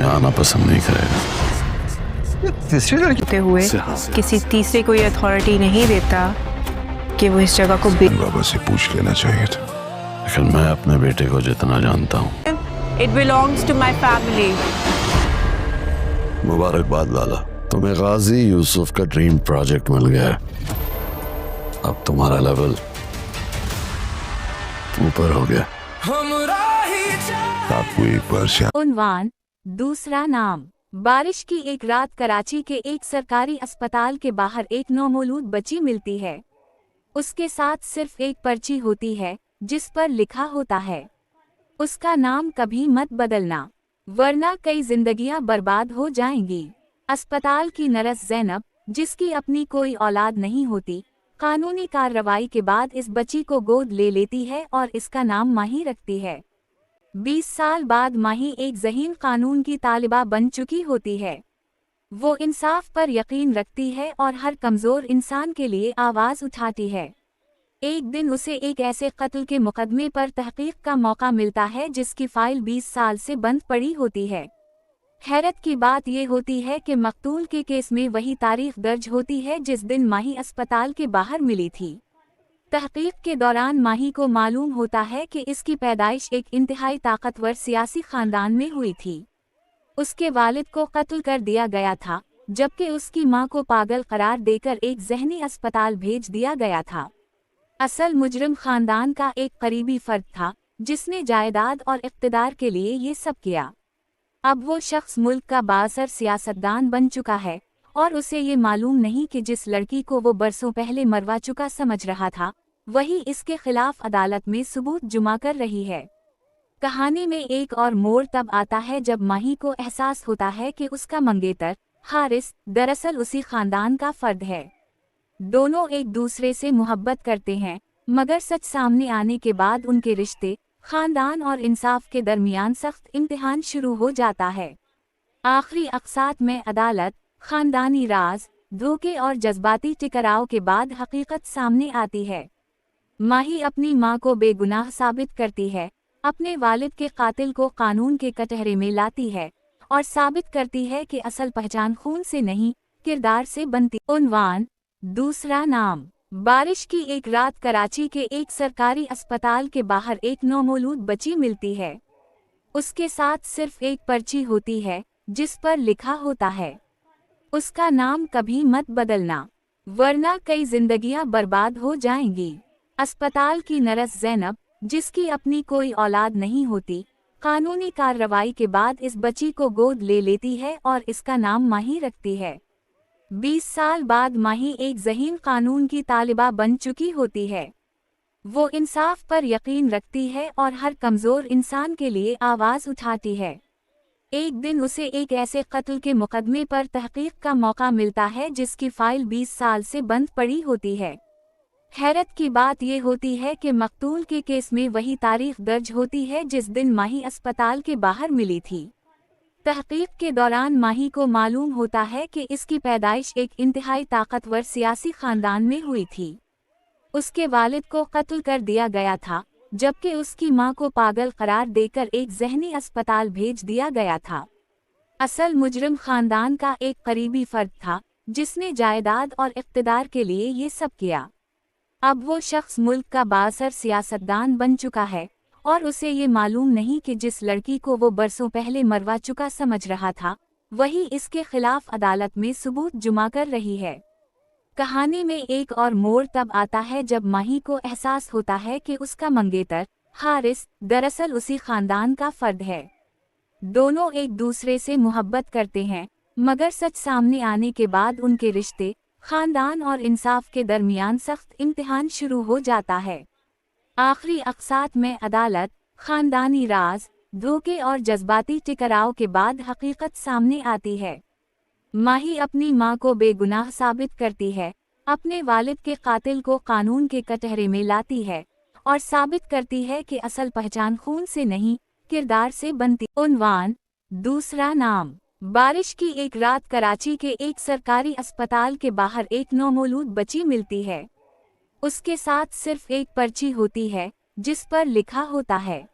यहाँ आना पसंद नहीं करेगा। तीसरी लड़की होते हुए किसी तीसरे को ये अथॉरिटी नहीं देता कि वो इस जगह को बाबा से पूछ लेना चाहिए था, लेकिन मैं अपने बेटे को जितना जानता हूँ। It belongs to my family. मुबारकबाद लाला, तुम्हें गाजी यूसुफ का ड्रीम प्रोजेक्ट मिल गया है। अब तुम्हारा लेवल ऊपर हो गया। आपको एक बार उन्वान, दूसरा नाम। बारिश की एक रात कराची के एक सरकारी अस्पताल के बाहर एक नौमौलूद बच्ची मिलती है। उसके साथ सिर्फ एक पर्ची होती है जिस पर लिखा होता है, उसका नाम कभी मत बदलना वरना कई जिंदगियां बर्बाद हो जाएंगी। अस्पताल की नर्स ज़ैनब, जिसकी अपनी कोई औलाद नहीं होती, कानूनी कार्रवाई के बाद इस बच्ची को गोद ले लेती है और इसका नाम माही रखती है। 20 साल बाद माही एक ज़हीन कानून की तालिबा बन चुकी होती है। वो इंसाफ पर यकीन रखती है और हर कमज़ोर इंसान के लिए आवाज़ उठाती है। एक दिन उसे एक ऐसे कत्ल के मुकदमे पर तहकीक का मौका मिलता है जिसकी फाइल 20 साल से बंद पड़ी होती है। हैरत की बात यह होती है कि मकतूल के केस में वही तारीख दर्ज होती है जिस दिन माही अस्पताल के बाहर मिली थी। तहकीक के दौरान माही को मालूम होता है कि इसकी पैदाइश एक इंतहाई ताकतवर सियासी खानदान में हुई थी। उसके वालिद को कत्ल कर दिया गया था, जबकि उसकी मां को पागल करार देकर एक ज़हनी अस्पताल भेज दिया गया था। असल मुजरिम खानदान का एक करीबी फर्द था जिसने जायदाद और इक़्तिदार के लिए ये सब किया। अब वो शख्स मुल्क का बाअसर सियासतदान बन चुका है और उसे ये मालूम नहीं कि जिस लड़की को वो बरसों पहले मरवा चुका समझ रहा था, वही इसके खिलाफ अदालत में सबूत जुमा कर रही है। कहानी में एक और मोड़ तब आता है जब माही को एहसास होता है कि उसका मंगेतर हारिस दरअसल उसी खानदान का फर्द है। दोनों एक दूसरे से मोहब्बत करते हैं, मगर सच सामने आने के बाद उनके रिश्ते, खानदान और इंसाफ के दरमियान सख्त इम्तिहान शुरू हो जाता है। आखिरी अक़सात में अदालत, खानदानी राज, धोखे और जज्बाती टकराव के बाद हकीकत सामने आती है। माही अपनी मां को बेगुनाह साबित करती है, अपने वालिद के कातिल को कानून के कटहरे में लाती है और साबित करती है कि असल पहचान खून से नहीं, किरदार से बनती। उन्वान, दूसरा नाम। बारिश की एक रात कराची के एक सरकारी अस्पताल के बाहर एक नौमौलूद बच्ची मिलती है। उसके साथ सिर्फ एक पर्ची होती है जिस पर लिखा होता है, उसका नाम कभी मत बदलना वरना कई जिंदगियां बर्बाद हो जाएंगी। अस्पताल की नर्स ज़ैनब, जिसकी अपनी कोई औलाद नहीं होती, कानूनी कार्रवाई के बाद इस बच्ची को गोद ले लेती है और इसका नाम माही रखती है। 20 साल बाद माही एक ज़हीन कानून की तालिबा बन चुकी होती है। वो इंसाफ पर यकीन रखती है और हर कमज़ोर इंसान के लिए आवाज़ उठाती है। एक दिन उसे एक ऐसे कत्ल के मुकदमे पर तहकीक का मौका मिलता है जिसकी फाइल 20 साल से बंद पड़ी होती है। हैरत की बात यह होती है कि मकतूल के केस में वही तारीख दर्ज होती है जिस दिन माही अस्पताल के बाहर मिली थी। तहकीक के दौरान माही को मालूम होता है कि इसकी पैदाइश एक इंतहाई ताकतवर सियासी खानदान में हुई थी। उसके वालिद को कत्ल कर दिया गया था, जबकि उसकी मां को पागल करार देकर एक ज़हनी अस्पताल भेज दिया गया था। असल मुजरिम खानदान का एक करीबी फर्द था जिसने जायदाद और इक़्तिदार के लिए ये सब किया। अब वो शख्स मुल्क का बाअसर सियासतदान बन चुका है और उसे ये मालूम नहीं कि जिस लड़की को वो बरसों पहले मरवा चुका समझ रहा था, वही इसके खिलाफ अदालत में सबूत जुमा कर रही है। कहानी में एक और मोड़ तब आता है जब माही को एहसास होता है कि उसका मंगेतर हारिस दरअसल उसी खानदान का फर्द है। दोनों एक दूसरे से मोहब्बत करते हैं, मगर सच सामने आने के बाद उनके रिश्ते, खानदान और इंसाफ के दरमियान सख्त इम्तिहान शुरू हो जाता है। आखिरी अक़सात में अदालत, खानदानी राज, धोखे और जज्बाती टकराव के बाद हकीकत सामने आती है। माही अपनी मां को बेगुनाह साबित करती है, अपने वालिद के कातिल को कानून के कटहरे में लाती है और साबित करती है कि असल पहचान खून से नहीं, किरदार से बनती। उन्वान, दूसरा नाम। बारिश की एक रात कराची के एक सरकारी अस्पताल के बाहर एक नौमौलूद बच्ची मिलती है। उसके साथ सिर्फ एक पर्ची होती है जिस पर लिखा होता है,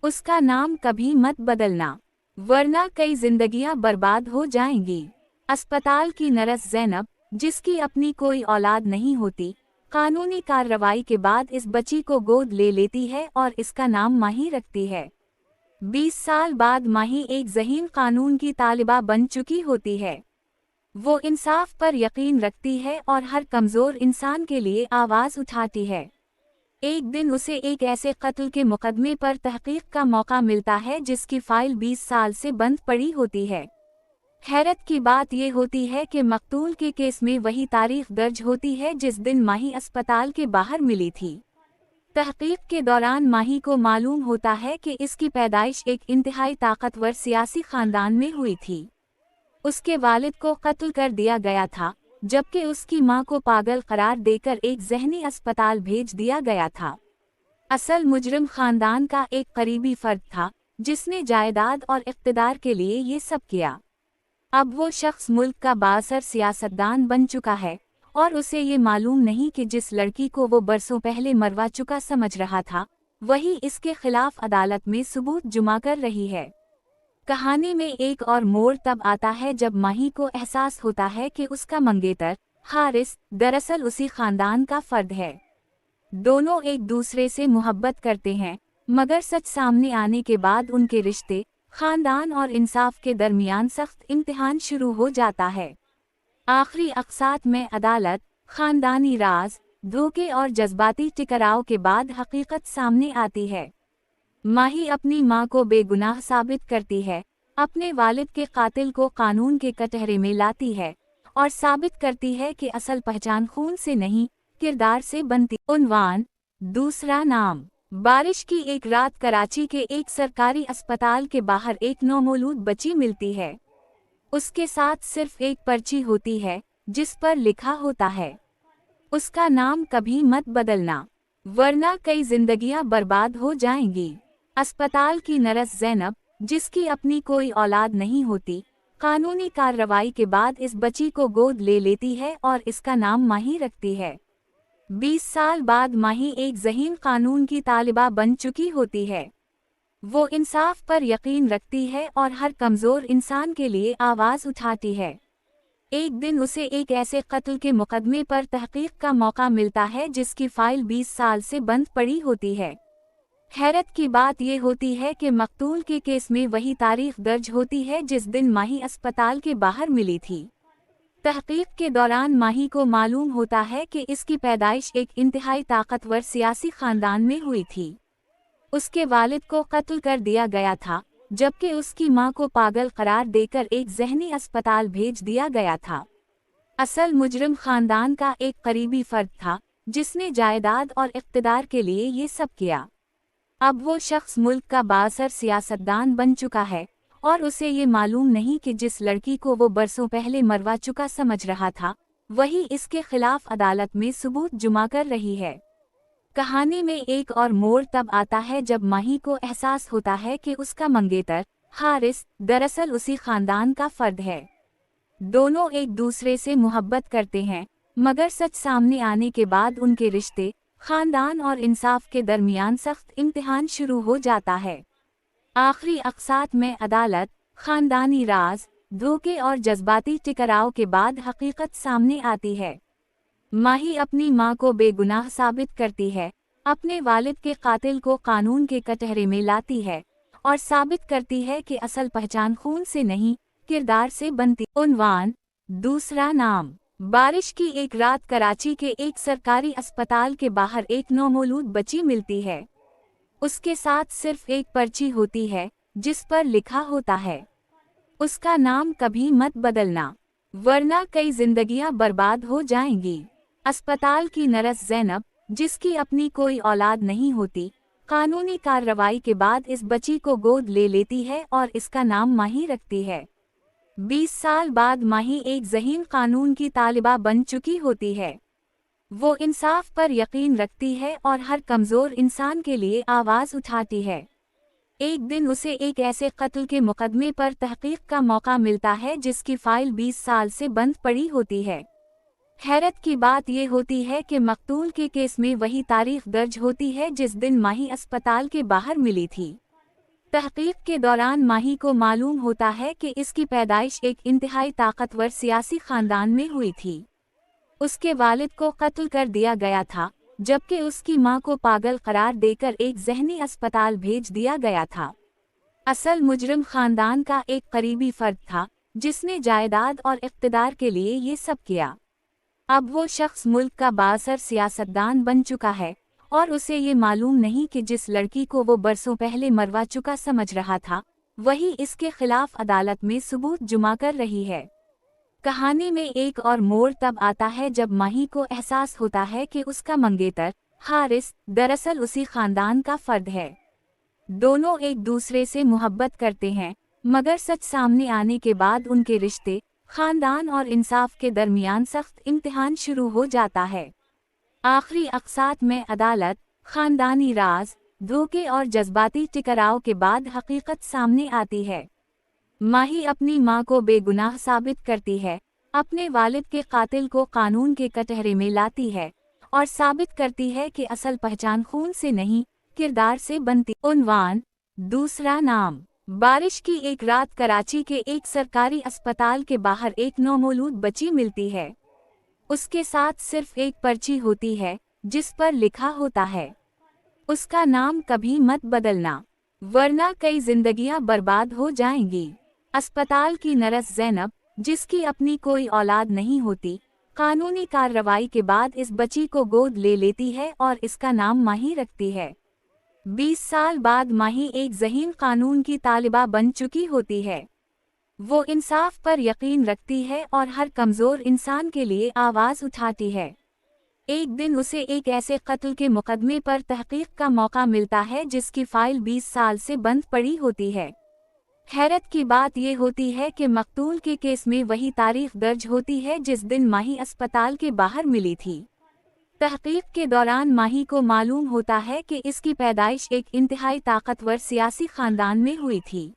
उसका नाम कभी मत बदलना वरना कई जिंदगियां बर्बाद हो जाएंगी। अस्पताल की नर्स ज़ैनब, जिसकी अपनी कोई औलाद नहीं होती, कानूनी कार्रवाई के बाद इस बच्ची को गोद ले लेती है और इसका नाम माही रखती है। 20 साल बाद माही एक ज़हीन कानून की तालिबा बन चुकी होती है। वो इंसाफ पर यकीन रखती है और हर कमज़ोर इंसान के लिए आवाज़ उठाती है। एक दिन उसे एक ऐसे कत्ल के मुकदमे पर तहकीक का मौका मिलता है जिसकी फाइल 20 साल से बंद पड़ी होती है। हैरत की बात ये होती है कि मकतूल के केस में वही तारीख दर्ज होती है जिस दिन माही अस्पताल के बाहर मिली थी। तहकीक के दौरान माही को मालूम होता है कि इसकी पैदाइश एक इंतहाई ताकतवर सियासी खानदान में हुई थी। उसके वालिद को कत्ल कर दिया गया था, जबकि उसकी मां को पागल करार देकर एक ज़हनी अस्पताल भेज दिया गया था। असल मुजरिम खानदान का एक करीबी फर्द था, जिसने जायदाद और इक़्तिदार के लिए ये सब किया। अब वो शख्स मुल्क का बाअसर सियासतदान बन चुका है और उसे ये मालूम नहीं कि जिस लड़की को वो बरसों पहले मरवा चुका समझ रहा था, वही इसके खिलाफ अदालत में सबूत जुमा कर रही है। कहानी में एक और मोड़ तब आता है जब माही को एहसास होता है कि उसका मंगेतर हारिस दरअसल उसी खानदान का फर्द है। दोनों एक दूसरे से मोहब्बत करते हैं, मगर सच सामने आने के बाद उनके रिश्ते, खानदान और इंसाफ के दरमियान सख्त इम्तिहान शुरू हो जाता है। आखिरी अक़सात में अदालत, खानदानी राज, धोखे और जज्बाती टकराव के बाद हकीकत सामने आती है। माही अपनी मां को बेगुनाह साबित करती है, अपने वालिद के कातिल को कानून के कटहरे में लाती है और साबित करती है कि असल पहचान खून से नहीं, किरदार से बनती। उन्वान: दूसरा नाम। बारिश की एक रात कराची के एक सरकारी अस्पताल के बाहर एक नौमौलूद बच्ची मिलती है। उसके साथ सिर्फ एक पर्ची होती है जिस पर लिखा होता है, उसका नाम कभी मत बदलना, वरना कई जिंदगियां बर्बाद हो जाएंगी। अस्पताल की नर्स ज़ैनब, जिसकी अपनी कोई औलाद नहीं होती, कानूनी कार्रवाई के बाद इस बच्ची को गोद ले लेती है और इसका नाम माही रखती है। 20 साल बाद माही एक ज़हीन कानून की तालिबा बन चुकी होती है। वो इंसाफ पर यकीन रखती है और हर कमज़ोर इंसान के लिए आवाज़ उठाती है। एक दिन उसे एक ऐसे कत्ल के मुकदमे पर तहकीक का मौका मिलता है जिसकी फाइल 20 साल से बंद पड़ी होती है। हैरत की बात ये होती है कि मकतूल के केस में वही तारीख दर्ज होती है जिस दिन माही अस्पताल के बाहर मिली थी। तहकीक के दौरान माही को मालूम होता है कि इसकी पैदाइश एक इंतहाई ताकतवर सियासी खानदान में हुई थी। उसके वालिद को कत्ल कर दिया गया था, जबकि उसकी मां को पागल करार देकर एक ज़हनी अस्पताल भेज दिया गया था। असल मुजरिम खानदान का एक करीबी फर्द था, जिसने जायदाद और इक़्तिदार के लिए ये सब किया। अब वो शख्स मुल्क का बाअसर सियासतदान बन चुका है और उसे ये मालूम नहीं कि जिस लड़की को वो बरसों पहले मरवा चुका समझ रहा था, वही इसके खिलाफ अदालत में सबूत जुमा कर रही है। कहानी में एक और मोड़ तब आता है जब माही को एहसास होता है कि उसका मंगेतर हारिस दरअसल उसी खानदान का फर्द है। दोनों एक दूसरे से मोहब्बत करते हैं, मगर सच सामने आने के बाद उनके रिश्ते, खानदान और इंसाफ के दरमियान सख्त इम्तिहान शुरू हो जाता है। आखिरी अक़सात में अदालत, खानदानी राज, धोखे और जज्बाती टकराव के बाद हकीकत सामने आती है। माही अपनी मां को बेगुनाह साबित करती है, अपने वालिद के कातिल को कानून के कटहरे में लाती है और साबित करती है कि असल पहचान खून से नहीं, किरदार से बनती। उन्वान: दूसरा नाम। बारिश की एक रात कराची के एक सरकारी अस्पताल के बाहर एक नौमौलूद बच्ची मिलती है। उसके साथ सिर्फ एक पर्ची होती है जिस पर लिखा होता है, उसका नाम कभी मत बदलना, वरना कई जिंदगियां बर्बाद हो जाएंगी। अस्पताल की नर्स ज़ैनब, जिसकी अपनी कोई औलाद नहीं होती, कानूनी कार्रवाई के बाद इस बच्ची को गोद ले लेती है और इसका नाम माही रखती है। 20 साल बाद माही एक ज़हीन कानून की तालिबा बन चुकी होती है। वो इंसाफ पर यकीन रखती है और हर कमज़ोर इंसान के लिए आवाज़ उठाती है। एक दिन उसे एक ऐसे कत्ल के मुकदमे पर तहकीक का मौका मिलता है जिसकी फाइल 20 साल से बंद पड़ी होती है। हैरत की बात ये होती है कि मकतूल के केस में वही तारीख दर्ज होती है जिस दिन माही अस्पताल के बाहर मिली थी। तहकीक के दौरान माही को मालूम होता है कि इसकी पैदाइश एक इंतहाई ताकतवर सियासी खानदान में हुई थी। उसके वालिद को कत्ल कर दिया गया था, जबकि उसकी मां को पागल करार देकर एक ज़हनी अस्पताल भेज दिया गया था। असल मुजरिम खानदान का एक करीबी फर्द था, जिसने जायदाद और इक़्तिदार के लिए ये सब किया। अब वो शख्स मुल्क का बाअसर सियासतदान बन चुका है और उसे ये मालूम नहीं कि जिस लड़की को वो बरसों पहले मरवा चुका समझ रहा था, वही इसके खिलाफ अदालत में सबूत जुमा कर रही है। कहानी में एक और मोड़ तब आता है जब माही को एहसास होता है कि उसका मंगेतर हारिस दरअसल उसी खानदान का फर्द है। दोनों एक दूसरे से मोहब्बत करते हैं, मगर सच सामने आने के बाद उनके रिश्ते, खानदान और इंसाफ के दरमियान सख्त इम्तिहान शुरू हो जाता है। आखिरी अक़सात में अदालत, खानदानी राज, धोखे और जज्बाती टकराव के बाद हकीकत सामने आती है। माही अपनी मां को बेगुनाह साबित करती है, अपने वालिद के कातिल को कानून के कटहरे में लाती है और साबित करती है कि असल पहचान खून से नहीं, किरदार से बनती। उन्वान: दूसरा नाम। बारिश की एक रात कराची के एक सरकारी अस्पताल के बाहर एक नौमौलूद बच्ची मिलती है। उसके साथ सिर्फ एक पर्ची होती है, जिस पर लिखा होता है, उसका नाम कभी मत बदलना, वरना कई जिंदगियां बर्बाद हो जाएंगी। अस्पताल की नर्स ज़ैनब, जिसकी अपनी कोई औलाद नहीं होती, कानूनी कार्रवाई के बाद इस बच्ची को गोद ले लेती है और इसका नाम माही रखती है। 20 साल बाद माही एक ज़हीन कानून की तालिबा बन चुकी होती है। वो इंसाफ पर यकीन रखती है और हर कमज़ोर इंसान के लिए आवाज़ उठाती है। एक दिन उसे एक ऐसे कत्ल के मुकदमे पर तहकीक का मौका मिलता है जिसकी फ़ाइल 20 साल से बंद पड़ी होती है। हैरत की बात यह होती है कि मकतूल के केस में वही तारीख दर्ज होती है जिस दिन माही अस्पताल के बाहर मिली थी। तहकीक के दौरान माही को मालूम होता है कि इसकी पैदाइश एक इंतहाई ताकतवर सियासी खानदान में हुई थी।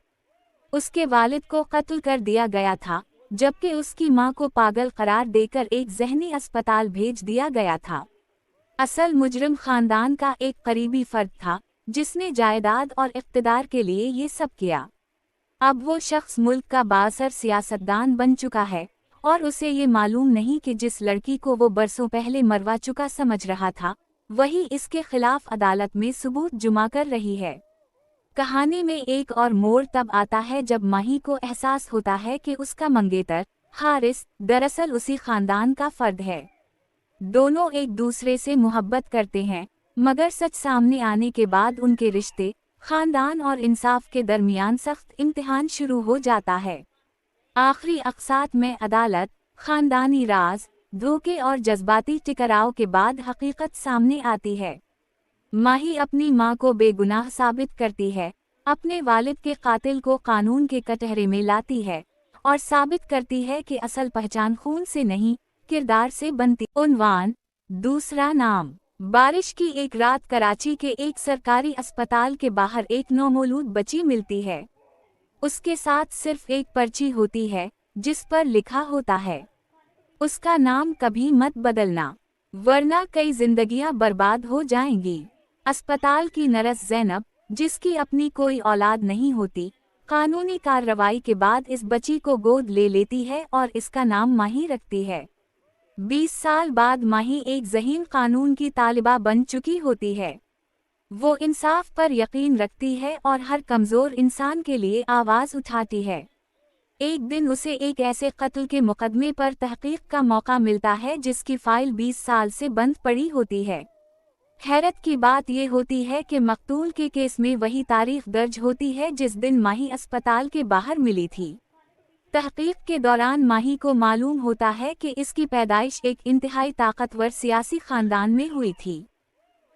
उसके वालिद को कत्ल कर दिया गया था, जबकि उसकी मां को पागल करार देकर एक ज़हनी अस्पताल भेज दिया गया था। असल मुजरिम खानदान का एक करीबी फर्द था, जिसने जायदाद और इक़्तिदार के लिए ये सब किया। अब वो शख्स मुल्क का बाअसर सियासतदान बन चुका है और उसे ये मालूम नहीं कि जिस लड़की को वो बरसों पहले मरवा चुका समझ रहा था, वही इसके खिलाफ अदालत में सबूत जुमा कर रही है। कहानी में एक और मोड़ तब आता है जब माही को एहसास होता है कि उसका मंगेतर हारिस दरअसल उसी खानदान का फर्द है। दोनों एक दूसरे से मोहब्बत करते हैं, मगर सच सामने आने के बाद उनके रिश्ते, खानदान और इंसाफ के दरमियान सख्त इम्तिहान शुरू हो जाता है। आखिरी अक़सात में अदालत, खानदानी राज, धोखे और जज्बाती टकराव के बाद हकीकत सामने आती है। माही अपनी मां को बेगुनाह साबित करती है, अपने वालिद के कातिल को कानून के कटहरे में लाती है और साबित करती है कि असल पहचान खून से नहीं, किरदार से बनती। उन्वान: दूसरा नाम। बारिश की एक रात कराची के एक सरकारी अस्पताल के बाहर एक नौमौलूद बच्ची मिलती है। उसके साथ सिर्फ एक पर्ची होती है, जिस पर लिखा होता है, उसका नाम कभी मत बदलना, वरना कई जिंदगियां बर्बाद हो जाएंगी। अस्पताल की नर्स ज़ैनब, जिसकी अपनी कोई औलाद नहीं होती, कानूनी कार्रवाई के बाद इस बच्ची को गोद ले लेती है और इसका नाम माही रखती है। 20 साल बाद माही एक ज़हीन कानून की तालिबा बन चुकी होती है। वो इंसाफ पर यकीन रखती है और हर कमज़ोर इंसान के लिए आवाज़ उठाती है। एक दिन उसे एक ऐसे कत्ल के मुकदमे पर तहकीक का मौका मिलता है जिसकी फ़ाइल 20 साल से बंद पड़ी होती है। हैरत की बात यह होती है कि मकतूल के केस में वही तारीख दर्ज होती है जिस दिन माही अस्पताल के बाहर मिली थी। तहकीक के दौरान माही को मालूम होता है कि इसकी पैदाइश एक इंतहाई ताकतवर सियासी खानदान में हुई थी।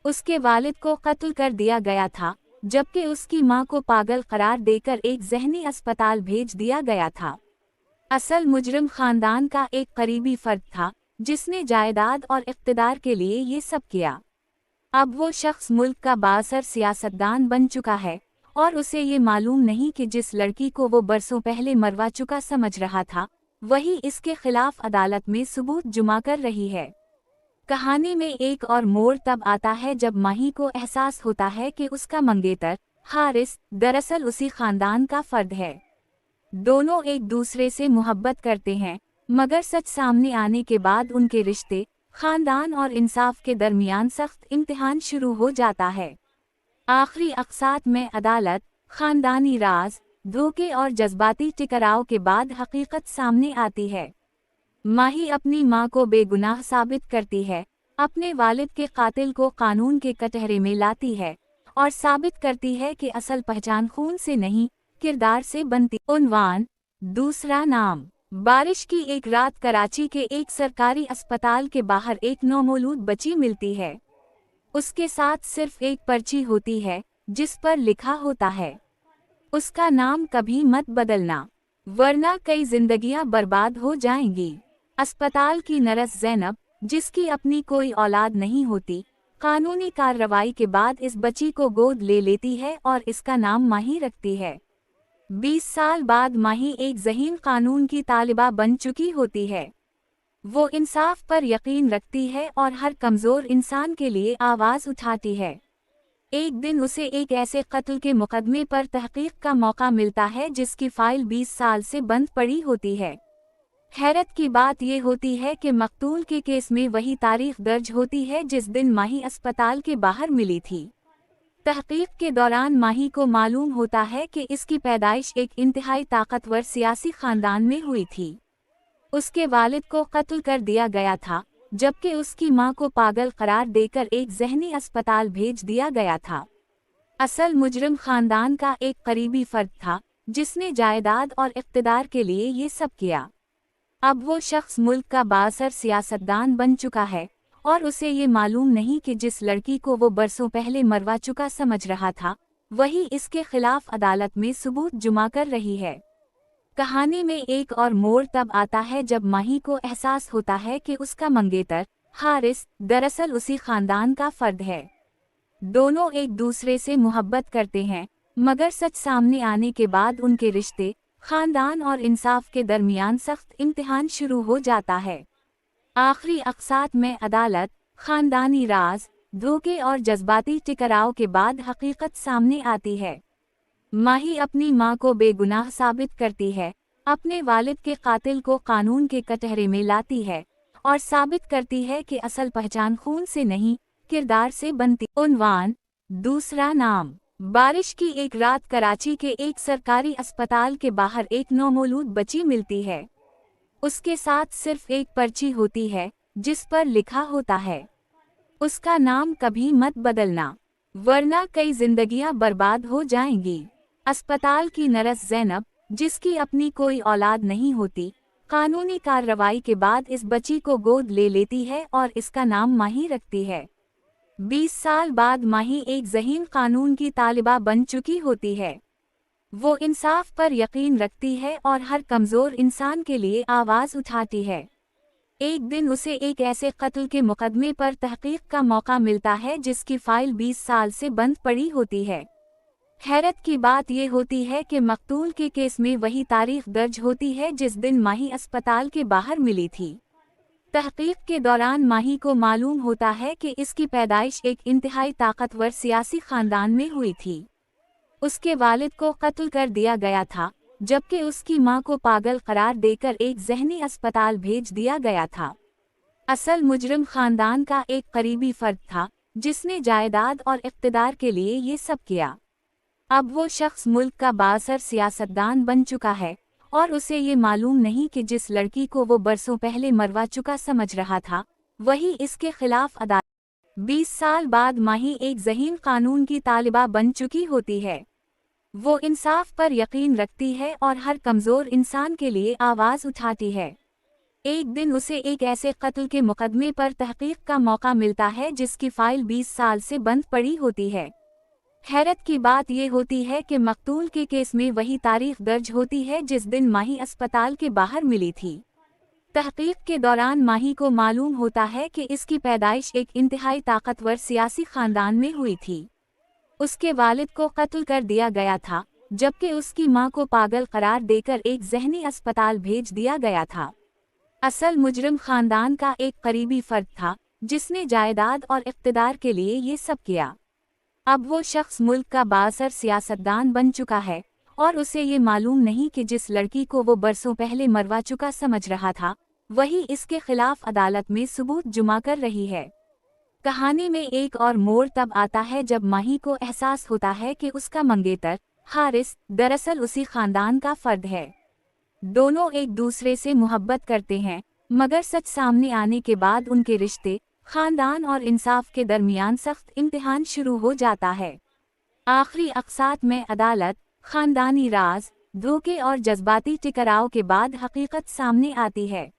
उसके वालिद को कत्ल कर दिया गया था, जबकि उसकी मां को पागल करार देकर एक ज़हनी अस्पताल भेज दिया गया था। असल मुजरिम खानदान का एक करीबी फर्द था, जिसने जायदाद और इक़्तिदार के लिए ये सब किया। अब वो शख्स मुल्क का बाअसर सियासतदान बन चुका है और उसे ये मालूम नहीं कि जिस लड़की को वो बरसों पहले मरवा चुका समझ रहा था, वही इसके खिलाफ अदालत में सबूत जुमा कर रही है। कहानी में एक और मोड़ तब आता है जब माही को एहसास होता है कि उसका मंगेतर हारिस दरअसल उसी खानदान का फर्द है। दोनों एक दूसरे से मोहब्बत करते हैं, मगर सच सामने आने के बाद उनके रिश्ते, खानदान और इंसाफ के दरमियान सख्त इम्तिहान शुरू हो जाता है। आखिरी अक़सात में अदालत, खानदानी राज, धोखे और जज्बाती टकराव के बाद हकीकत सामने आती है। माही अपनी मां को बेगुनाह साबित करती है, अपने वालिद के कातिल को कानून के कटहरे में लाती है और साबित करती है कि असल पहचान खून से नहीं, किरदार से बनती। उन्वान, दूसरा नाम। बारिश की एक रात कराची के एक सरकारी अस्पताल के बाहर एक नौमौलूद बच्ची मिलती है। उसके साथ सिर्फ एक पर्ची होती है जिस पर लिखा होता है, उसका नाम कभी मत बदलना, वरना कई जिंदगियां बर्बाद हो जाएंगी। अस्पताल की नर्स ज़ैनब, जिसकी अपनी कोई औलाद नहीं होती, कानूनी कार्रवाई के बाद इस बच्ची को गोद ले लेती है और इसका नाम माही रखती है। 20 साल बाद माही एक ज़हीन कानून की तालिबा बन चुकी होती है। वो इंसाफ पर यकीन रखती है और हर कमज़ोर इंसान के लिए आवाज़ उठाती है। एक दिन उसे एक ऐसे कत्ल के मुकदमे पर तहकीक का मौका मिलता है जिसकी फाइल 20 साल से बंद पड़ी होती है। हैरत की बात यह होती है कि मकतूल के केस में वही तारीख दर्ज होती है जिस दिन माही अस्पताल के बाहर मिली थी। तहकीक के दौरान माही को मालूम होता है कि इसकी पैदाइश एक इंतहाई ताकतवर सियासी खानदान में हुई थी। उसके वालिद को कत्ल कर दिया गया था, जबकि उसकी मां को पागल करार देकर एक ज़हनी अस्पताल भेज दिया गया था। असल मुजरिम खानदान का एक करीबी फर्द था जिसने जायदाद और इक़्तिदार के लिए ये सब किया। अब वो शख्स मुल्क का बाअसर सियासतदान बन चुका है और उसे ये मालूम नहीं कि जिस लड़की को वो बरसों पहले मरवा चुका समझ रहा था, वही इसके खिलाफ अदालत में सबूत जुमा कर रही है। कहानी में एक और मोड़ तब आता है जब माही को एहसास होता है कि उसका मंगेतर हारिस दरअसल उसी खानदान का फर्द है। दोनों एक दूसरे से मोहब्बत करते हैं, मगर सच सामने आने के बाद उनके रिश्ते, खानदान और इंसाफ के दरमियान सख्त इम्तिहान शुरू हो जाता है। आखिरी अक़सात में अदालत, खानदानी राज, धोखे और जज्बाती टकराव के बाद हकीकत सामने आती है। माही अपनी मां को बेगुनाह साबित करती है, अपने वालिद के कातिल को कानून के कटहरे में लाती है और साबित करती है कि असल पहचान खून से नहीं, किरदार से बनती। उन्वान, दूसरा नाम। बारिश की एक रात कराची के एक सरकारी अस्पताल के बाहर एक नौमौलूद बच्ची मिलती है। उसके साथ सिर्फ एक पर्ची होती है जिस पर लिखा होता है, उसका नाम कभी मत बदलना, वरना कई जिंदगियां बर्बाद हो जाएंगी। अस्पताल की नर्स ज़ैनब, जिसकी अपनी कोई औलाद नहीं होती, कानूनी कार्रवाई के बाद इस बच्ची को गोद ले लेती है और इसका नाम माही रखती है। 20 साल बाद माही एक ज़हीन कानून की तालिबा बन चुकी होती है। वो इंसाफ पर यकीन रखती है और हर कमज़ोर इंसान के लिए आवाज़ उठाती है। एक दिन उसे एक ऐसे कत्ल के मुकदमे पर तहकीक का मौका मिलता है जिसकी फाइल 20 साल से बंद पड़ी होती है। हैरत की बात यह होती है कि मकतूल के केस में वही तारीख दर्ज होती है जिस दिन माही अस्पताल के बाहर मिली थी। तहकीक के दौरान माही को मालूम होता है कि इसकी पैदाइश एक इंतहाई ताकतवर सियासी खानदान में हुई थी। उसके वालिद को कत्ल कर दिया गया था, जबकि उसकी मां को पागल करार देकर एक ज़हनी अस्पताल भेज दिया गया था। असल मुजरिम खानदान का एक करीबी फर्द था जिसने जायदाद और इक़्तिदार के लिए ये सब किया। अब वो शख्स मुल्क का बाअसर सियासतदान बन चुका है और उसे ये मालूम नहीं कि जिस लड़की को वो बरसों पहले मरवा चुका समझ रहा था, वही इसके खिलाफ अदालत। 20 साल बाद माही एक ज़हीन कानून की तालिबा बन चुकी होती है। वो इंसाफ पर यकीन रखती है और हर कमज़ोर इंसान के लिए आवाज़ उठाती है। एक दिन उसे एक ऐसे कत्ल के मुकदमे पर तहकीक का मौका मिलता है जिसकी फाइल 20 साल से बंद पड़ी होती है। हैरत की बात यह होती है कि मकतूल के केस में वही तारीख दर्ज होती है जिस दिन माही अस्पताल के बाहर मिली थी। तहकीक के दौरान माही को मालूम होता है कि इसकी पैदाइश एक इंतहाई ताकतवर सियासी खानदान में हुई थी। उसके वालिद को कत्ल कर दिया गया था, जबकि उसकी मां को पागल करार देकर एक ज़हनी अस्पताल भेज दिया गया था। असल मुजरिम खानदान का एक करीबी फर्द था जिसने जायदाद और इक़्तिदार के लिए ये सब किया। अब वो शख्स मुल्क का बाअसर सियासतदान बन चुका है और उसे ये मालूम नहीं कि जिस लड़की को वो बरसों पहले मरवा चुका समझ रहा था, वही इसके खिलाफ अदालत में सबूत जुमा कर रही है। कहानी में एक और मोड़ तब आता है जब माही को एहसास होता है कि उसका मंगेतर हारिस दरअसल उसी खानदान का फर्द है। दोनों एक दूसरे से मुहब्बत करते हैं, मगर सच सामने आने के बाद उनके रिश्ते, खानदान और इंसाफ के दरमियान सख्त इम्तिहान शुरू हो जाता है। आखिरी अक़सात में अदालत, खानदानी राज, धोखे और जज्बाती टकराव के बाद हकीकत सामने आती है।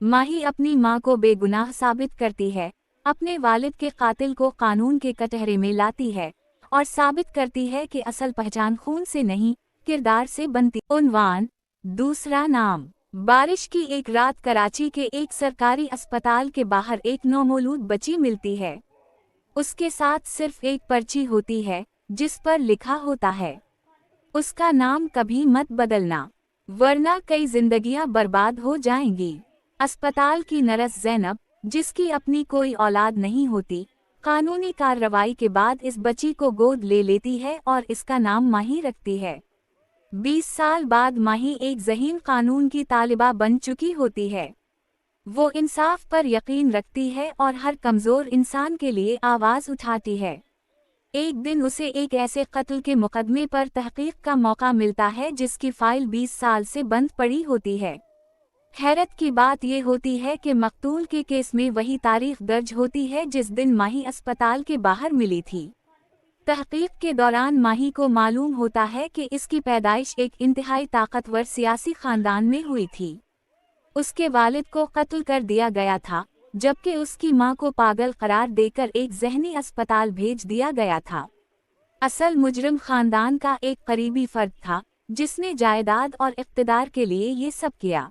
माही अपनी मां को बेगुनाह साबित करती है, अपने वालिद के कातिल को कानून के कटहरे में लाती है और साबित करती है कि असल पहचान खून से नहीं, किरदार से बनती। उन्वान: दूसरा नाम। बारिश की एक रात कराची के एक सरकारी अस्पताल के बाहर एक नौमौलूद बच्ची मिलती है। उसके साथ सिर्फ एक पर्ची होती है जिस पर लिखा होता है, उसका नाम कभी मत बदलना, वरना कई जिंदगियां बर्बाद हो जाएंगी। अस्पताल की नर्स ज़ैनब, जिसकी अपनी कोई औलाद नहीं होती, कानूनी कार्रवाई के बाद इस बच्ची को गोद ले लेती है और इसका नाम माही रखती है। 20 साल बाद माही एक ज़हीन कानून की तालिबा बन चुकी होती है। वो इंसाफ पर यकीन रखती है और हर कमज़ोर इंसान के लिए आवाज़ उठाती है। एक दिन उसे एक ऐसे कत्ल के मुकदमे पर तहकीक का मौका मिलता है जिसकी फाइल 20 साल से बंद पड़ी होती है। हैरत की बात यह होती है कि मकतूल के केस में वही तारीख दर्ज होती है जिस दिन माही अस्पताल के बाहर मिली थी। तहकीक के दौरान माही को मालूम होता है कि इसकी पैदाइश एक इंतहाई ताकतवर सियासी खानदान में हुई थी। उसके वालिद को कत्ल कर दिया गया था, जबकि उसकी मां को पागल करार देकर एक ज़हनी अस्पताल भेज दिया गया था। असल मुजरिम खानदान का एक करीबी फर्द था जिसने जायदाद और इक़्तिदार के लिए ये सब किया।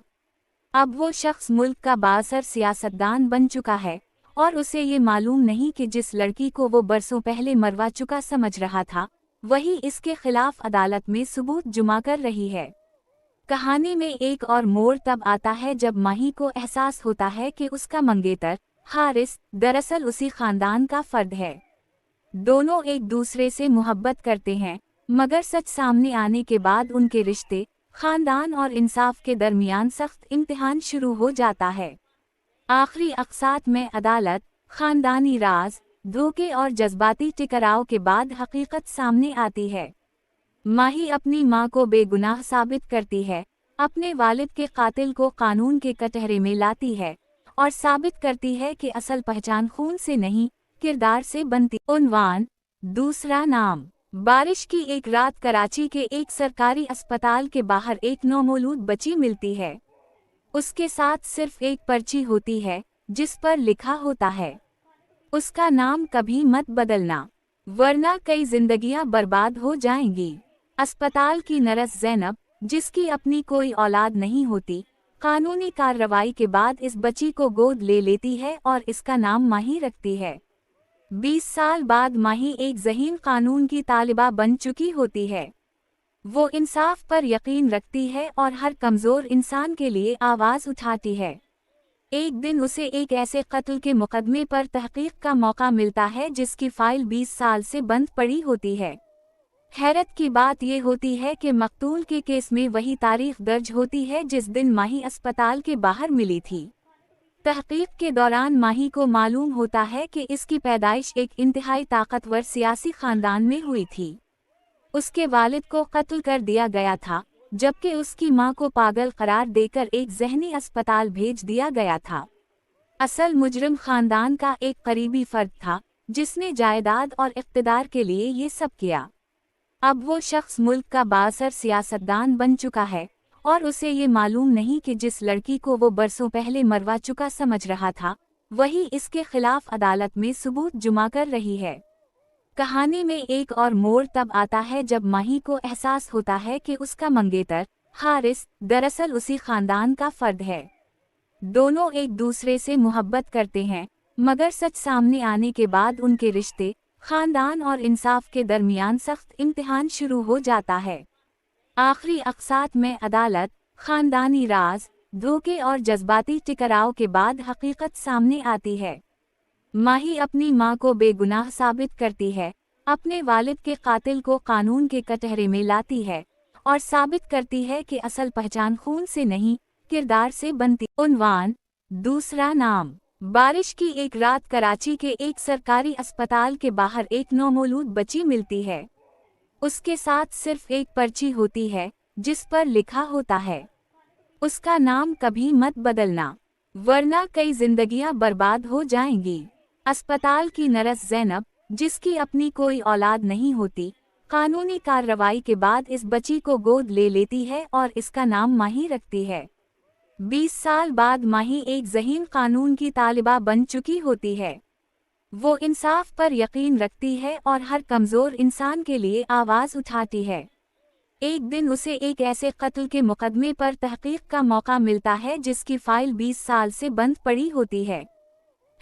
अब वो शख्स मुल्क का बाअसर सियासतदान बन चुका है और उसे ये मालूम नहीं कि जिस लड़की को वो बरसों पहले मरवा चुका समझ रहा था, वही इसके खिलाफ अदालत में सबूत जुमा कर रही है। कहानी में एक और मोड़ तब आता है जब माही को एहसास होता है कि उसका मंगेतर हारिस दरअसल उसी खानदान का फर्द है। दोनों एक दूसरे से मुहब्बत करते हैं, मगर सच सामने आने के बाद उनके रिश्ते, खानदान और इंसाफ के दरमियान सख्त इम्तिहान शुरू हो जाता है। आखिरी अक़सात में अदालत, खानदानी राज, धोखे और जज्बाती टकराव के बाद हकीकत सामने आती है। माही अपनी मां को बेगुनाह साबित करती है, अपने वालिद के कातिल को कानून के कटहरे में लाती है और साबित करती है कि असल पहचान खून से नहीं, किरदार से बनती। उन्वान: दूसरा नाम। बारिश की एक रात कराची के एक सरकारी अस्पताल के बाहर एक नौमौलूद बच्ची मिलती है। उसके साथ सिर्फ एक पर्ची होती है जिस पर लिखा होता है, उसका नाम कभी मत बदलना, वरना कई जिंदगियां बर्बाद हो जाएंगी। अस्पताल की नर्स ज़ैनब, जिसकी अपनी कोई औलाद नहीं होती, कानूनी कार्रवाई के बाद इस बच्ची को गोद ले लेती है और इसका नाम माही रखती है। 20 साल बाद माही एक ज़हीन कानून की तालिबा बन चुकी होती है। वो इंसाफ पर यकीन रखती है और हर कमज़ोर इंसान के लिए आवाज़ उठाती है। एक दिन उसे एक ऐसे कत्ल के मुकदमे पर तहकीक का मौका मिलता है जिसकी फाइल 20 साल से बंद पड़ी होती है। हैरत की बात यह होती है कि मकतूल के केस में वही तारीख दर्ज होती है जिस दिन माही अस्पताल के बाहर मिली थी। तहकीक के दौरान माही को मालूम होता है कि इसकी पैदाइश एक इंतहाई ताकतवर सियासी खानदान में हुई थी। उसके वालिद को कत्ल कर दिया गया था, जबकि उसकी मां को पागल करार देकर एक ज़हनी अस्पताल भेज दिया गया था। असल मुजरिम खानदान का एक करीबी फर्द था जिसने जायदाद और इक़्तिदार के लिए ये सब किया। अब वो शख्स मुल्क का बाअसर सियासतदान बन चुका है और उसे ये मालूम नहीं कि जिस लड़की को वो बरसों पहले मरवा चुका समझ रहा था, वही इसके खिलाफ अदालत में सबूत जुमा कर रही है। कहानी में एक और मोड़ तब आता है जब माही को एहसास होता है कि उसका मंगेतर हारिस दरअसल उसी खानदान का फर्द है। दोनों एक दूसरे से मुहब्बत करते हैं, मगर सच सामने आने के बाद उनके रिश्ते, खानदान और इंसाफ के दरमियान सख्त इम्तिहान शुरू हो जाता है। आखिरी अक़सात में अदालत, खानदानी राज, धोखे और जज्बाती टकराव के बाद हकीकत सामने आती है। माही अपनी मां को बेगुनाह साबित करती है, अपने वालिद के कातिल को कानून के कटहरे में लाती है और साबित करती है कि असल पहचान खून से नहीं, किरदार से बनती। उन्वान, दूसरा नाम। बारिश की एक रात कराची के एक सरकारी अस्पताल के बाहर एक नौमौलूद बच्ची मिलती है। उसके साथ सिर्फ एक पर्ची होती है जिस पर लिखा होता है, उसका नाम कभी मत बदलना वरना कई जिंदगियां बर्बाद हो जाएंगी। अस्पताल की नर्स ज़ैनब, जिसकी अपनी कोई औलाद नहीं होती, कानूनी कार्रवाई के बाद इस बच्ची को गोद ले लेती है और इसका नाम माही रखती है। 20 साल बाद माही एक ज़हीन कानून की तालिबा बन चुकी होती है। वो इंसाफ पर यकीन रखती है और हर कमज़ोर इंसान के लिए आवाज़ उठाती है। एक दिन उसे एक ऐसे कत्ल के मुकदमे पर तहकीक का मौका मिलता है जिसकी फाइल 20 साल से बंद पड़ी होती है।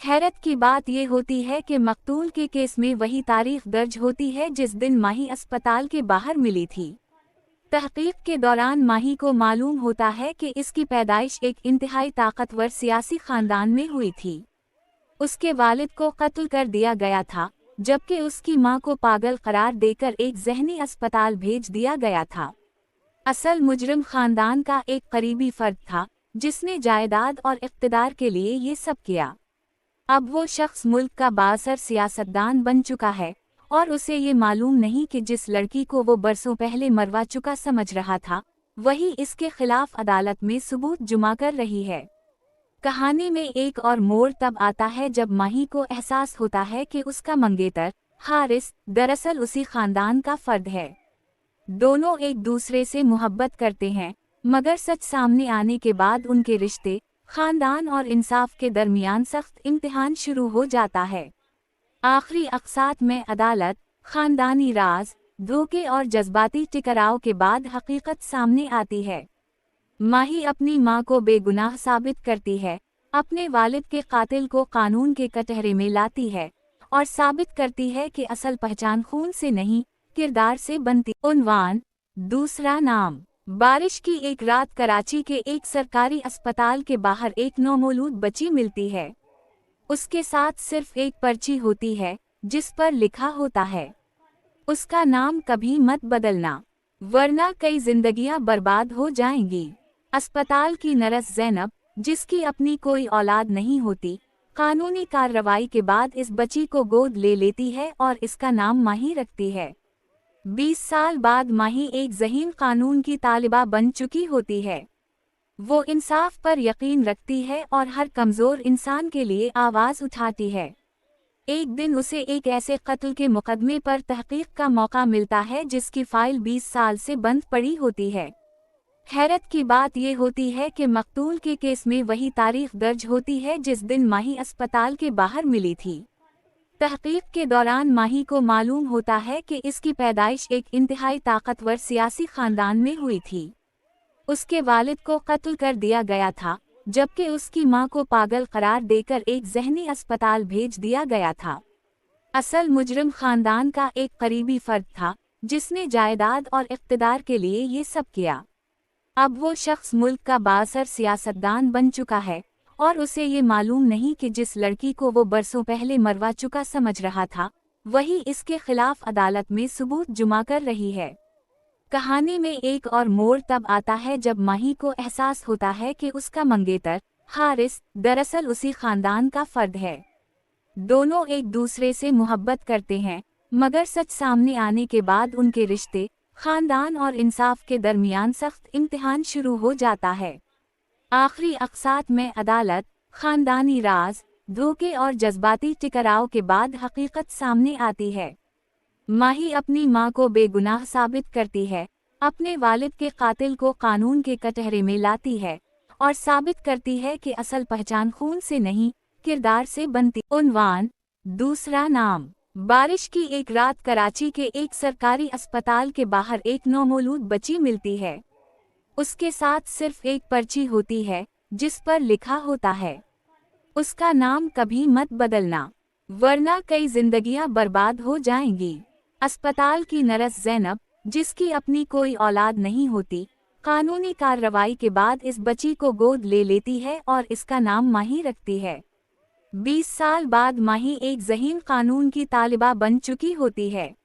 हैरत की बात यह होती है कि मकतूल के केस में वही तारीख दर्ज होती है जिस दिन माही अस्पताल के बाहर मिली थी। तहकीक के दौरान माही को मालूम होता है कि इसकी पैदाइश एक इंतहाई ताकतवर सियासी खानदान में हुई थी। उसके वालिद को कत्ल कर दिया गया था, जबकि उसकी मां को पागल करार देकर एक ज़हनी अस्पताल भेज दिया गया था। असल मुजरिम खानदान का एक करीबी फर्द था जिसने जायदाद और इक़्तिदार के लिए ये सब किया। अब वो शख्स मुल्क का बाअसर सियासतदान बन चुका है और उसे ये मालूम नहीं कि जिस लड़की को वो बरसों पहले मरवा चुका समझ रहा था, वही इसके खिलाफ अदालत में सबूत जुमा कर रही है। कहानी में एक और मोड़ तब आता है जब माही को एहसास होता है कि उसका मंगेतर हारिस दरअसल उसी खानदान का फर्द है। दोनों एक दूसरे से मोहब्बत करते हैं, मगर सच सामने आने के बाद उनके रिश्ते, खानदान और इंसाफ के दरमियान सख्त इम्तिहान शुरू हो जाता है। आखिरी अक़सात में अदालत, खानदानी राज, धोखे और जज्बाती टकराव के बाद हकीकत सामने आती है। माही अपनी मां को बेगुनाह साबित करती है, अपने वालिद के कातिल को कानून के कटहरे में लाती है और साबित करती है कि असल पहचान खून से नहीं, किरदार से बनती। उन्वान, दूसरा नाम। बारिश की एक रात कराची के एक सरकारी अस्पताल के बाहर एक नौमौलूद बच्ची मिलती है। उसके साथ सिर्फ एक पर्ची होती है जिस पर लिखा होता है, उसका नाम कभी मत बदलना वरना कई जिंदगियां बर्बाद हो जाएंगी। अस्पताल की नर्स ज़ैनब, जिसकी अपनी कोई औलाद नहीं होती, कानूनी कार्रवाई के बाद इस बच्ची को गोद ले लेती है और इसका नाम माही रखती है। 20 साल बाद माही एक ज़हीन कानून की तालिबा बन चुकी होती है। वो इंसाफ पर यकीन रखती है और हर कमज़ोर इंसान के लिए आवाज़ उठाती है। एक दिन उसे एक ऐसे कत्ल के मुकदमे पर तहकीक का मौका मिलता है जिसकी फाइल 20 साल से बंद पड़ी होती है। हैरत की बात यह होती है कि मकतूल के केस में वही तारीख दर्ज होती है जिस दिन माही अस्पताल के बाहर मिली थी। तहकीक के दौरान माही को मालूम होता है कि इसकी पैदाइश एक इंतहाई ताकतवर सियासी खानदान में हुई थी। उसके वालिद को कत्ल कर दिया गया था, जबकि उसकी मां को पागल करार देकर एक ज़हनी अस्पताल भेज दिया गया था। असल मुजरिम खानदान का एक करीबी फर्द था जिसने जायदाद और इक़्तिदार के लिए ये सब किया। अब वो शख्स मुल्क का बाअसर सियासतदान बन चुका है और उसे ये मालूम नहीं कि जिस लड़की को वो बरसों पहले मरवा चुका समझ रहा था, वही इसके खिलाफ अदालत में सबूत जुमा कर रही है। कहानी में एक और मोड़ तब आता है जब माही को एहसास होता है कि उसका मंगेतर हारिस दरअसल उसी खानदान का फर्द है। दोनों एक दूसरे से मोहब्बत करते हैं, मगर सच सामने आने के बाद उनके रिश्ते, खानदान और इंसाफ के दरमियान सख्त इम्तिहान शुरू हो जाता है। आखिरी अक़सात में अदालत, खानदानी राज, धोखे और जज्बाती टकराव के बाद हकीकत सामने आती है। माही अपनी मां को बेगुनाह साबित करती है, अपने वालिद के कातिल को कानून के कटहरे में लाती है और साबित करती है कि असल पहचान खून से नहीं, किरदार से बनती। उन्वान, दूसरा नाम। बारिश की एक रात कराची के एक सरकारी अस्पताल के बाहर एक नौमौलूद बच्ची मिलती है। उसके साथ सिर्फ एक पर्ची होती है जिस पर लिखा होता है, उसका नाम कभी मत बदलना वरना कई जिंदगियां बर्बाद हो जाएंगी। अस्पताल की नर्स ज़ैनब, जिसकी अपनी कोई औलाद नहीं होती, कानूनी कार्रवाई के बाद इस बच्ची को गोद ले लेती है और इसका नाम माही रखती है। 20 साल बाद माही एक ज़हीन कानून की तालिबा बन चुकी होती है।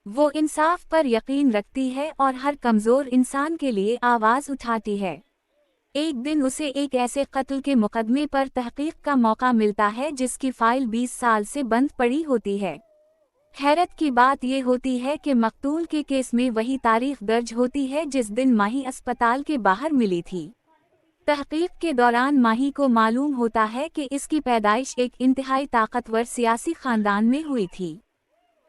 वो इंसाफ पर यकीन रखती है और हर कमज़ोर इंसान के लिए आवाज़ उठाती है। एक दिन उसे एक ऐसे कत्ल के मुकदमे पर तहकीक का मौका मिलता है जिसकी फाइल 20 साल से बंद पड़ी होती है। हैरत की बात ये होती है कि मकतूल के केस में वही तारीख दर्ज होती है जिस दिन माही अस्पताल के बाहर मिली थी। तहकीक के दौरान माही को मालूम होता है कि इसकी पैदाइश एक इंतहाई ताकतवर सियासी खानदान में हुई थी।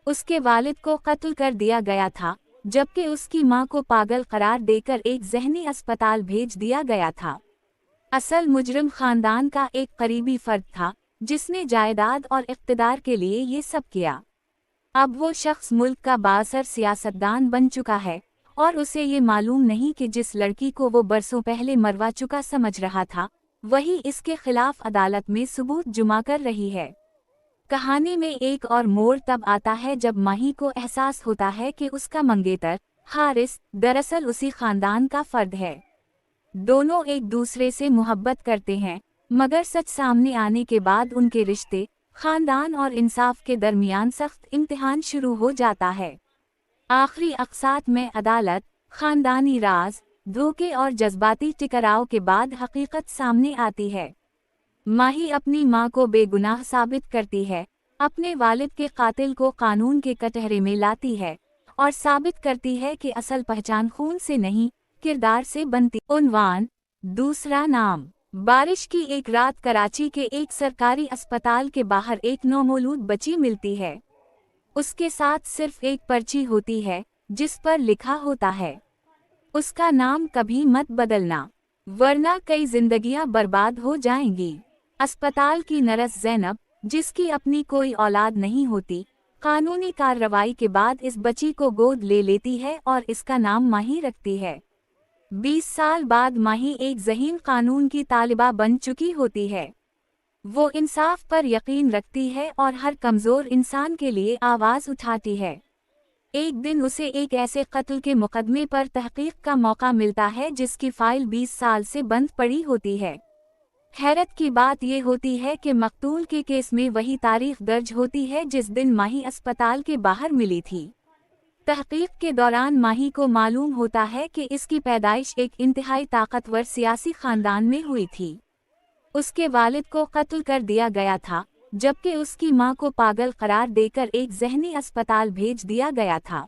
उसके वालिद को कत्ल कर दिया गया था, जबकि उसकी मां को पागल करार देकर एक ज़हनी अस्पताल भेज दिया गया था। असल मुजरिम खानदान का एक करीबी फर्द था जिसने जायदाद और इक़्तिदार के लिए ये सब किया। अब वो शख्स मुल्क का बाअसर सियासतदान बन चुका है और उसे ये मालूम नहीं कि जिस लड़की को वो बरसों पहले मरवा चुका समझ रहा था, वही इसके खिलाफ अदालत में सबूत जुमा कर रही है। कहानी में एक और मोड़ तब आता है जब माही को एहसास होता है कि उसका मंगेतर हारिस दरअसल उसी खानदान का फर्द है। दोनों एक दूसरे से मोहब्बत करते हैं, मगर सच सामने आने के बाद उनके रिश्ते, खानदान और इंसाफ के दरमियान सख्त इम्तिहान शुरू हो जाता है। आखिरी अक़सात में अदालत, खानदानी राज, धोखे और जज्बाती टकराव के बाद हकीकत सामने आती है। माही अपनी मां को बेगुनाह साबित करती है, अपने वालिद के कातिल को कानून के कटहरे में लाती है और साबित करती है कि असल पहचान खून से नहीं, किरदार से बनती। उन्वान: दूसरा नाम। बारिश की एक रात कराची के एक सरकारी अस्पताल के बाहर एक नौमौलूद बच्ची मिलती है। उसके साथ सिर्फ एक पर्ची होती है जिस पर लिखा होता है, उसका नाम कभी मत बदलना, वरना कई जिंदगियां बर्बाद हो जाएंगी। अस्पताल की नर्स ज़ैनब, जिसकी अपनी कोई औलाद नहीं होती, कानूनी कार्रवाई के बाद इस बच्ची को गोद ले लेती है और इसका नाम माही रखती है। 20 साल बाद माही एक ज़हीन कानून की तालिबा बन चुकी होती है। वो इंसाफ पर यकीन रखती है और हर कमज़ोर इंसान के लिए आवाज़ उठाती है। एक दिन उसे एक ऐसे कत्ल के मुकदमे पर तहकीक का मौका मिलता है जिसकी फाइल 20 साल से बंद पड़ी होती है। हैरत की बात ये होती है कि मकतूल के केस में वही तारीख दर्ज होती है जिस दिन माही अस्पताल के बाहर मिली थी। तहकीक के दौरान माही को मालूम होता है कि इसकी पैदाइश एक इंतहाई ताकतवर सियासी खानदान में हुई थी। उसके वालिद को कत्ल कर दिया गया था, जबकि उसकी मां को पागल करार देकर एक ज़हनी अस्पताल भेज दिया गया था।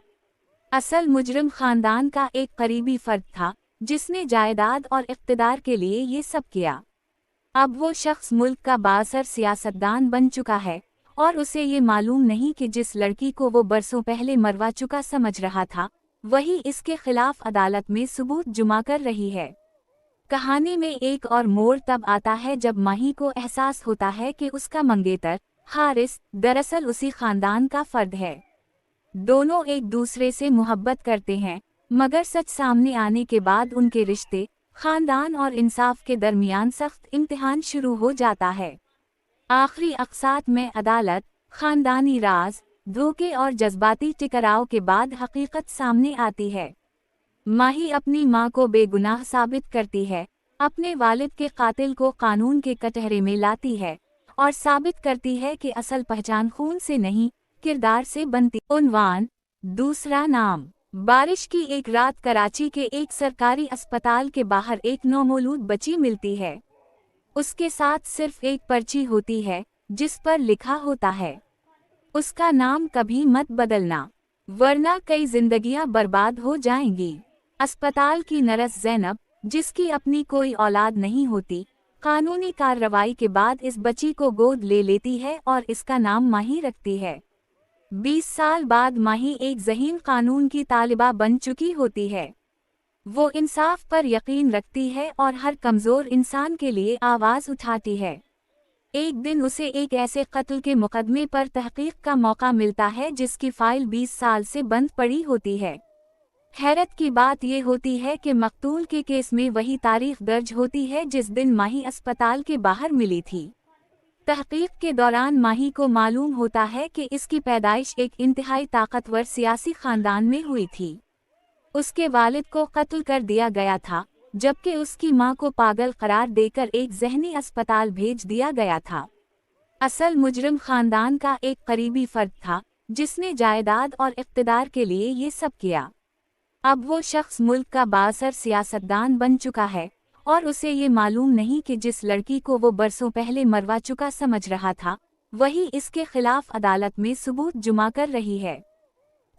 असल मुजरिम खानदान का एक करीबी फर्द था जिसने जायदाद और इक़्तिदार के लिए ये सब किया। अब वो शख्स मुल्क का बाअसर सियासतदान बन चुका है और उसे ये मालूम नहीं कि जिस लड़की को वो बरसों पहले मरवा चुका समझ रहा था, वही इसके खिलाफ अदालत में सबूत जुमा कर रही है। कहानी में एक और मोड़ तब आता है जब माही को एहसास होता है कि उसका मंगेतर हारिस दरअसल उसी खानदान का फर्द है। दोनों एक दूसरे से मोहब्बत करते हैं, मगर सच सामने आने के बाद उनके रिश्ते, खानदान और इंसाफ के दरमियान सख्त इम्तिहान शुरू हो जाता है। आखिरी अक़सात में अदालत, खानदानी राज, धोखे और जज्बाती टकराव के बाद हकीकत सामने आती है। माही अपनी मां को बेगुनाह साबित करती है, अपने वालिद के कातिल को कानून के कटहरे में लाती है और साबित करती है कि असल पहचान खून से नहीं, किरदार से बनती। उन्वान: दूसरा नाम। बारिश की एक रात कराची के एक सरकारी अस्पताल के बाहर एक नौमौलूद बच्ची मिलती है। उसके साथ सिर्फ एक पर्ची होती है जिस पर लिखा होता है, उसका नाम कभी मत बदलना, वरना कई जिंदगियां बर्बाद हो जाएंगी। अस्पताल की नर्स ज़ैनब, जिसकी अपनी कोई औलाद नहीं होती, कानूनी कार्रवाई के बाद इस बच्ची को गोद ले लेती है और इसका नाम माही रखती है। 20 साल बाद माही एक ज़हीन कानून की तालिबा बन चुकी होती है। वो इंसाफ पर यकीन रखती है और हर कमज़ोर इंसान के लिए आवाज़ उठाती है। एक दिन उसे एक ऐसे कत्ल के मुकदमे पर तहकीक का मौका मिलता है जिसकी फाइल 20 साल से बंद पड़ी होती है। हैरत की बात ये होती है कि मकतूल के केस में वही तारीख दर्ज होती है जिस दिन माही अस्पताल के बाहर मिली थी। तहकीक के दौरान माही को मालूम होता है कि इसकी पैदाइश एक इंतहाई ताकतवर सियासी खानदान में हुई थी। उसके वालिद को कत्ल कर दिया गया था, जबकि उसकी मां को पागल करार देकर एक ज़हनी अस्पताल भेज दिया गया था। असल मुजरिम खानदान का एक करीबी फर्द था जिसने जायदाद और इक़्तिदार के लिए ये सब किया। अब वो शख्स मुल्क का बाअसर सियासतदान बन चुका है और उसे ये मालूम नहीं कि जिस लड़की को वो बरसों पहले मरवा चुका समझ रहा था वही इसके खिलाफ अदालत में सबूत जुमा कर रही है।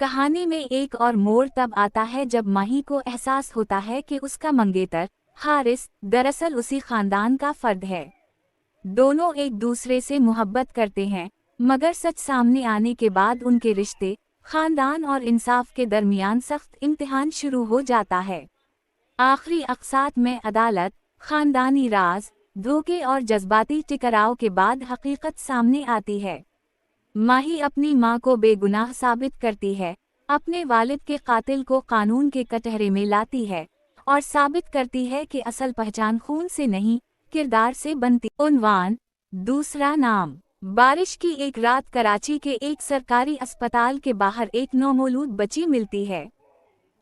कहानी में एक और मोड़ तब आता है जब माही को एहसास होता है कि उसका मंगेतर हारिस दरअसल उसी खानदान का फर्द है। दोनों एक दूसरे से मोहब्बत करते हैं मगर सच सामने आने के बाद उनके रिश्ते, खानदान और इंसाफ के दरमियान सख्त इम्तिहान शुरू हो जाता है। आखिरी अक़सात में अदालत, खानदानी राज, धोखे और जज्बाती टकराव के बाद हकीकत सामने आती है। माही अपनी मां को बेगुनाह साबित करती है, अपने वालिद के कातिल को कानून के कटहरे में लाती है और साबित करती है कि असल पहचान खून से नहीं किरदार से बनती। उन्वान, दूसरा नाम। बारिश की एक रात कराची के एक सरकारी अस्पताल के बाहर एक नौमौलूद बच्ची मिलती है।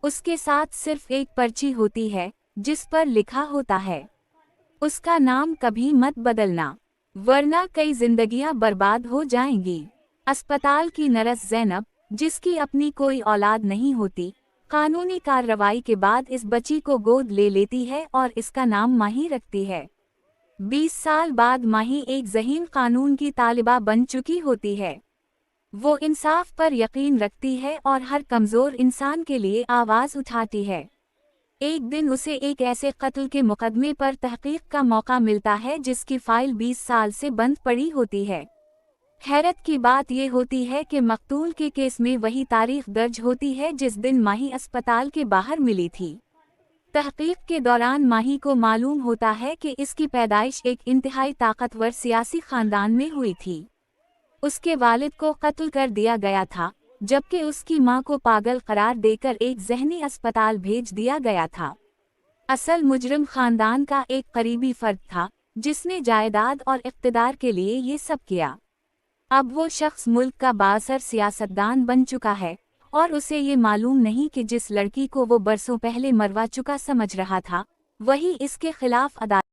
उसके साथ सिर्फ एक पर्ची होती है जिस पर लिखा होता है, उसका नाम कभी मत बदलना वरना कई जिंदगियां बर्बाद हो जाएंगी। अस्पताल की नर्स ज़ैनब, जिसकी अपनी कोई औलाद नहीं होती, कानूनी कार्रवाई के बाद इस बच्ची को गोद ले लेती है और इसका नाम माही रखती है। 20 साल बाद माही एक ज़हीन कानून की तालिबा बन चुकी होती है। वो इंसाफ पर यकीन रखती है और हर कमज़ोर इंसान के लिए आवाज़ उठाती है। एक दिन उसे एक ऐसे कत्ल के मुकदमे पर तहकीक का मौका मिलता है जिसकी फाइल 20 साल से बंद पड़ी होती है। हैरत की बात यह होती है कि मकतूल के केस में वही तारीख दर्ज होती है जिस दिन माही अस्पताल के बाहर मिली थी। तहकीक के दौरान माही को मालूम होता है कि इसकी पैदाइश एक इंतहाई ताकतवर सियासी खानदान में हुई थी। उसके वालिद को कत्ल कर दिया गया था जबकि उसकी मां को पागल करार देकर एक ज़हनी अस्पताल भेज दिया गया था। असल मुजरिम खानदान का एक करीबी फर्द था जिसने जायदाद और इक़्तिदार के लिए ये सब किया। अब वो शख्स मुल्क का बाअसर सियासतदान बन चुका है और उसे ये मालूम नहीं कि जिस लड़की को वो बरसों पहले मरवा चुका समझ रहा था वही इसके खिलाफ अदालत